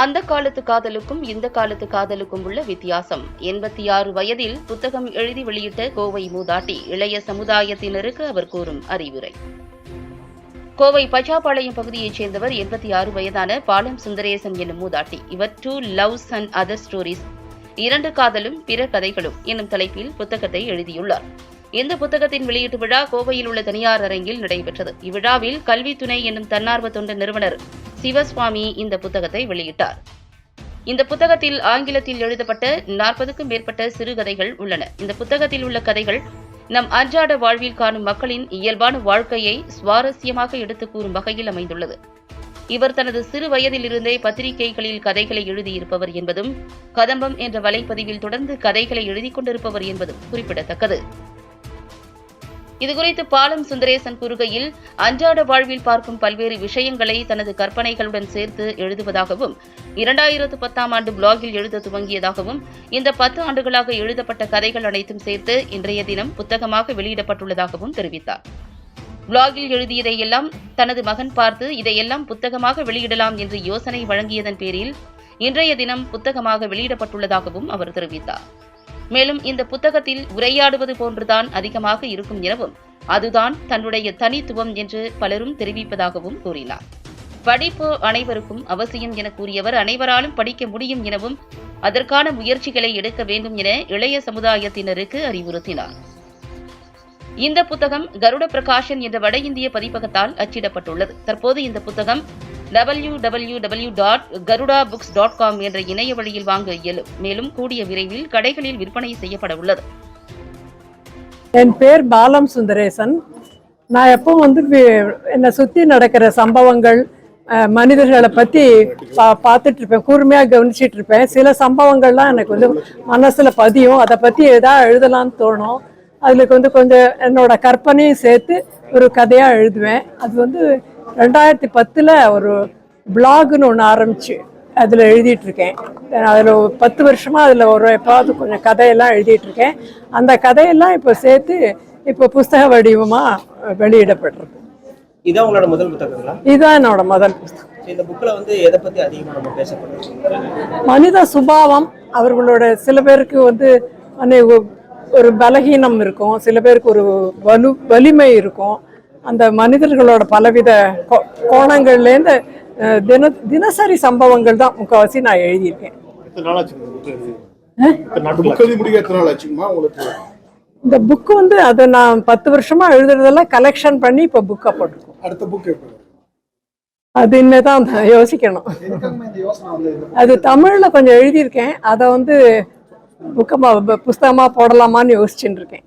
அந்த காலத்து காதலுக்கும் இந்த காலத்து காதலுக்கும் உள்ள வித்தியாசம். 86 வயதில் புத்தகம் எழுதி வெளியிட்ட கோவை மூதாட்டி இளைய சமுதாயத்தினருக்கு அவர் கூறும் அறிவுரை. கோவை பச்சாப்பாளையம் பகுதியைச் சேர்ந்தவர் 86 வயதான பாலம் சுந்தரேசன் என்னும் மூதாட்டி. இவர் 2 லவ்ஸ் அண்ட் அதர் ஸ்டோரிஸ், 2 காதலும் பிற கதைகளும் என்னும் தலைப்பில் புத்தகத்தை எழுதியுள்ளார். இந்த புத்தகத்தின் வெளியீட்டு விழா கோவையில் உள்ள தனியார் அரங்கில் நடைபெற்றது. இவ்விழாவில் கல்வி துணை என்னும் தன்னார்வ தொண்டு நிறுவனர் சிவசுவாமி இந்த புத்தகத்தை வெளியிட்டார். இந்த புத்தகத்தில் ஆங்கிலத்தில் எழுதப்பட்ட 40க்கும் மேற்பட்ட சிறுகதைகள் உள்ளன. இந்த புத்தகத்தில் உள்ள கதைகள் நம் அன்றாட வாழ்வில் காணும் மக்களின் இயல்பான வாழ்க்கையை சுவாரஸ்யமாக எடுத்துக் கூறும் வகையில் அமைந்துள்ளது. இவர் தனது சிறு வயதிலிருந்தே பத்திரிகைகளில் கதைகளை எழுதியிருப்பவர் என்பதும், கதம்பம் என்ற வலைப்பதிவில் தொடர்ந்து கதைகளை எழுதிக் கொண்டிருப்பவர் என்பதும் குறிப்பிடத்தக்கது. இதுகுறித்து பாலம் சுந்தரேசன் கூறுகையில், அன்றாட வாழ்வில் பார்க்கும் பல்வேறு விஷயங்களை தனது கற்பனைகளுடன் சேர்த்து எழுதுவதாகவும், 2010ஆம் ஆண்டு பிளாகில் எழுத துவங்கியதாகவும், இந்த 10 ஆண்டுகளாக எழுதப்பட்ட கதைகள் அனைத்தும் சேர்த்து இன்றைய தினம் புத்தகமாக வெளியிடப்பட்டுள்ளதாகவும் தெரிவித்தார். பிளாகில் எழுதியதையெல்லாம் தனது மகன் பார்த்து இதையெல்லாம் புத்தகமாக வெளியிடலாம் என்று யோசனை வழங்கியதன் பேரில் இன்றைய தினம் புத்தகமாக வெளியிடப்பட்டுள்ளதாகவும் அவர் தெரிவித்தார். மேலும் இந்த புத்தகத்தில் உரையாடுவது போன்றுதான் அதிகமாக இருக்கும் எனவும், அதுதான் தன்னுடைய தனித்துவம் என்று பலரும் தெரிவிப்பதாகவும் கூறினார். படிப்பு அனைவருக்கும் அவசியம் என கூறியவர், அனைவராலும் படிக்க முடியும் எனவும், அதற்கான முயற்சிகளை எடுக்க வேண்டும் என இளைய சமுதாயத்தினருக்கு அறிவுறுத்தினார். இந்த புத்தகம் கருட பிரகாஷன் என்ற வட இந்திய பதிப்பகத்தால் அச்சிடப்பட்டுள்ளது. தற்போது இந்த புத்தகம் www.garudabooks.com என்ற இணைய வழியில் வாங்க இயலும். மேலும் கூடிய விரைவில் கடைகளில் விற்பனை செய்யப்பட உள்ளது. என் பேர் பாலம் சுந்தரேசன். நான் எப்பவும் என்னை சுற்றி நடக்கிற சம்பவங்கள், மனிதர்களை பற்றி பார்த்துட்டு இருப்பேன், கூர்மையாக கவனிச்சிட்டு இருப்பேன். சில சம்பவங்கள்லாம் எனக்கு மனசில் பதியும். அதை பற்றி எதாவது எழுதலான்னு தோணும். அதில் கொஞ்சம் என்னோட கற்பனையும் சேர்த்து ஒரு கதையாக எழுதுவேன். அது 2010 ஒரு பிளாக்னு ஒன்று ஆரம்பிச்சு அதில் எழுதிட்டுருக்கேன். அதில் 10 வருஷமாக அதில் எப்பாவது கொஞ்சம் கதையெல்லாம் எழுதிட்டுருக்கேன். அந்த கதையெல்லாம் இப்போ சேர்த்து இப்போ புஸ்தக வடிவமாக வெளியிடப்பட்டிருக்கு. இதான் உங்களோட முதல் புத்தகங்களா? இதுதான் என்னோட முதல் புத்தகம். இந்த புக்கில் எதை பற்றி அதிகமாக நம்ம பேசப்படுறோம்? மனித சுபாவம். அவர்களோட சில பேருக்கு ஒரு பலகீனம் இருக்கும், சில பேருக்கு ஒரு வலிமை இருக்கும். அந்த மனிதர்களோட பலவித கோணங்கள்லேருந்து தினசரி சம்பவங்கள் தான் முக்கால்வாசி நான் எழுதியிருக்கேன். இந்த புக்கு அதை நான் 10 வருஷமா எழுதுறதெல்லாம் கலெக்ஷன் பண்ணி இப்போ புக்கா போட்டிருக்கோம். அடுத்த புக்கு அது இன்னதான் யோசிக்கணும். அது தமிழ்ல கொஞ்சம் எழுதியிருக்கேன். அதை புத்தகமா போடலாமான்னு யோசிச்சுட்டு இருக்கேன்.